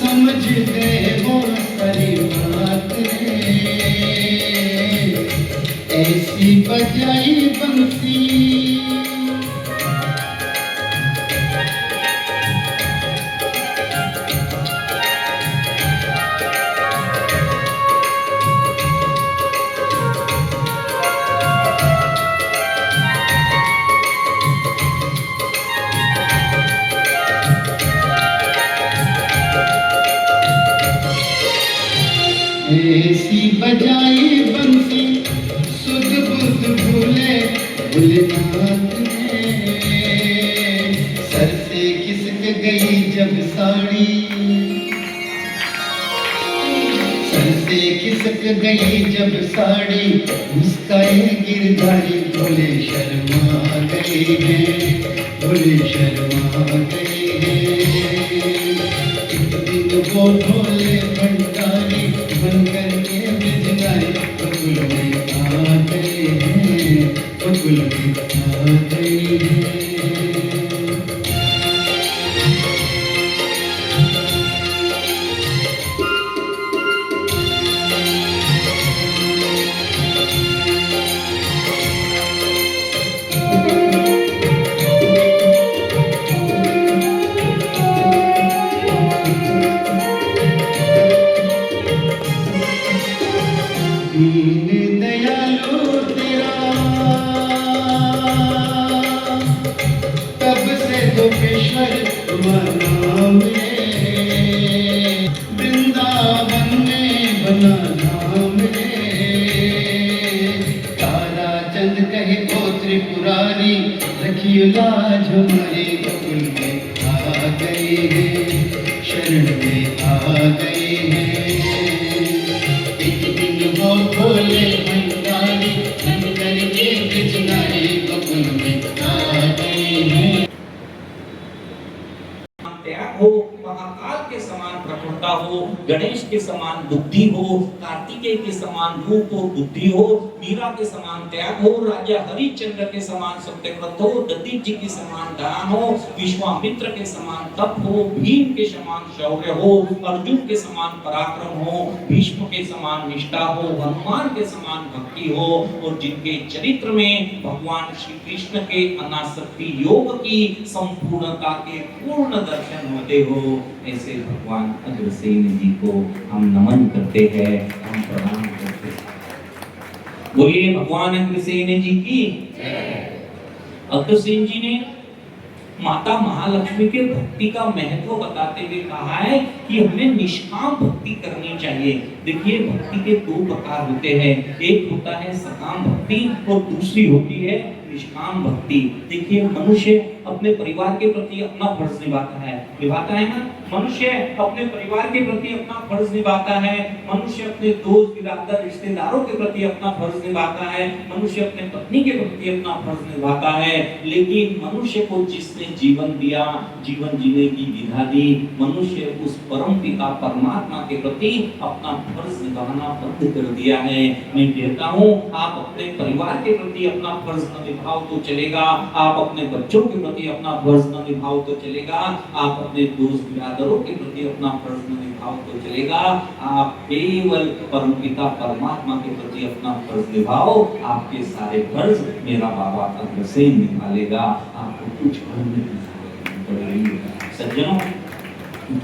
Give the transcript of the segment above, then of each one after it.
समझते वो सारी बातें, ऐसी बजाई बंसी ऐसी बजाई बंसी सुध बुध भूले भूलनाथ में, सर से खिसक गई जब साड़ी, सर से खिसक गई जब साड़ी, मुस्काए गिरधारी भोले शर्मा गए हैं, भोले शर्मा गए हैं। एक दिन वो भोले भंडारी बनकर के बिजलाई बकुल में आ गए हैं, बकुल में आ गए हैं। दीन दयालु तेरा तब से गोपेश्वर नाम में, वृंदावन में बना धाम रे, तारा चंद कहे ओ त्रिपुरारी, रखियो लाज हमारे बकुल में आ गए हैं, शरण में आ गए हैं। वो भोले भंडारी बनकर के बिजलाई बकुल में आ गए हैं। त्याग हो, महाकाल के समान प्रखरता हो, गणेश के समान बुद्धि हो, कार्तिकेय के समान रूप हो बुद्धि हो, मीरा के समान त्याग हो, राजा हरिश्चंद्र के समान सत्यव्रत हो, दधीच जी के समान दान हो, विश्वामित्र के समान तप हो, भीम के समान शौर्य हो, अर्जुन के समान पराक्रम हो, भीष्म के समान निष्ठा हो, हनुमान के समान भक्ति हो, और जिनके चरित्र में भगवान श्री कृष्ण के अनासक्ति योग की संपूर्णता के पूर्ण दर्शन होते हो, ऐसे भगवान अग्रसेन जी को हम नमन करते हैं, हम प्रणाम करते हैं। बोलिए भगवान अग्रसेन जी की जय। अग्रसेन जी ने माता महालक्ष्मी के भक्ति का महत्व बताते हुए कहा है कि हमें निष्काम भक्ति करनी चाहिए। देखिए भक्ति के दो प्रकार होते हैं, एक होता है सकाम भक्ति और दूसरी होती है निष्काम भक्ति। देखिए मनुष्य अपने परिवार के प्रति अपना फर्ज निभाता है ना। मनुष्य अपने परिवार के प्रति अपना फर्ज निभाता है, मनुष्य अपने दोस्त बिरादर रिश्तेदारों के प्रति अपना फर्ज निभाता है, मनुष्य अपने पत्नी के प्रति अपना फर्ज निभाता है। लेकिन मनुष्य को जिसने जीवन दिया, जीवन जीने की विधा दी, मनुष्य उस परम पिता परमात्मा के प्रति अपना फर्ज निभाना बंद कर दिया है। मैं कहता हूँ आप अपने परिवार के प्रति अपना फर्ज न निभाओ तो चलेगा, आप अपने बच्चों के प्रति अपना फर्ज न निभाओ तो चलेगा, आप अपने दोस्त बिरादरों के प्रति अपना फर्ज न निभाओ तो चलेगा, आप केवल परमपिता परमात्मा के प्रति अपना फर्ज निभाओ, आपके सारे फर्ज मेरा बाबा अग्रसेन निभा लेगा, आपको कुछ करने सज्जनों,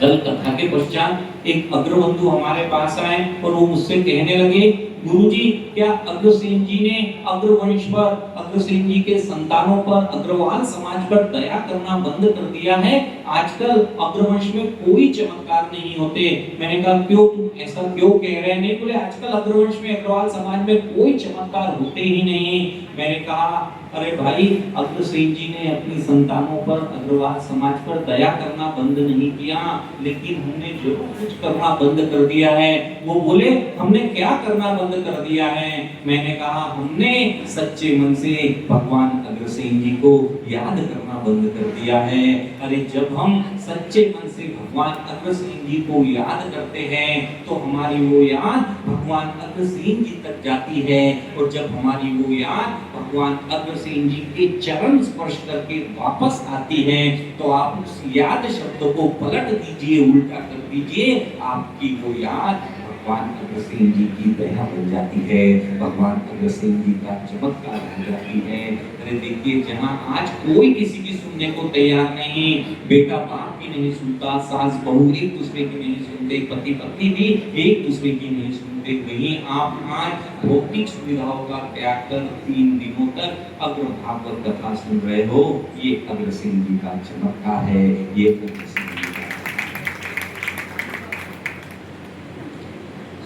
कल कथा के पश्चात एक अग्रबंधु हमारे पास आए और वो मुझसे कहने लगे, गुरुजी क्या अग्रसेन जी ने अग्रवंश पर, अग्रसेन जी के संतानों पर, अग्रवाल समाज पर दया करना बंद कर दिया है, आजकल अग्रवंश में कोई चमत्कार नहीं होते। मैंने कहा क्यों, तुम ऐसा क्यों कह रहे हैं? नहीं बोले आजकल अग्रवंश में, अग्रवाल समाज में कोई चमत्कार होते ही नहीं। मैंने कहा अरे भाई, अग्रसेन जी ने अपनी संतानों पर, अग्रवाल समाज पर दया करना बंद नहीं किया, लेकिन हमने जो कुछ करना बंद कर दिया है। वो बोले हमने क्या करना बंद कर दिया है? मैंने कहा हमने सच्चे मन से भगवान अग्रसेन जी को याद करना बंद कर दिया है। अरे जब हम सच्चे मन से भगवान अग्रसेन जी को याद करते हैं तो हमारी वो याद भगवान अग्रसेन जी तक जाती है, और जब हमारी वो याद भगवान अग्रसेन जी के चरण स्पर्श करके वापस आती हैं, तो आप उस याद शब्द को पलट दीजिए, उल्टा कर दीजिए, आपकी वो याद भगवान अग्रसेन जी की दया बन जाती है, भगवान अग्रसेन जी का चमत्कार हो जाती है। अरे देखिए, जहां आज कोई किसी की सुनने को तैयार नहीं, बेटा बाप की नहीं सुनता, सास बहू एक दूसरे की नहीं सुनते, पति पत्नी भी एक दूसरे की नहीं सुनते, वहीं आप आज भौतिक सुविधाओं का त्याग कर 3 दिनों तक अग्र भागवत कथा सुन रहे हो, ये अग्रसेन जी का चमत्कार है, ये अग्रसेन जी का।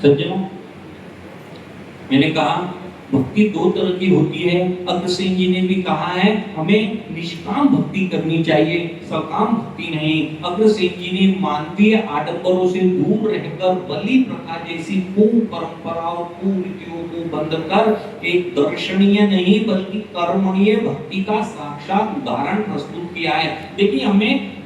सज्जनों, मैंने कहा भक्ति 2 तरह की होती है। अग्रसेन जी ने भी कहा है हमें निष्काम भक्ति करनी चाहिए, सकाम भक्ति नहीं। अग्रसेन जी ने मानवीय आडंबरों से दूर रहकर बलि प्रथा जैसी कुपरंपराओं कुरीतियों को बंद कर एक दर्शनीय नहीं बल्कि कर्मणीय भक्ति का साक्षात उदाहरण प्रस्तुत किया है। देखिए, हमें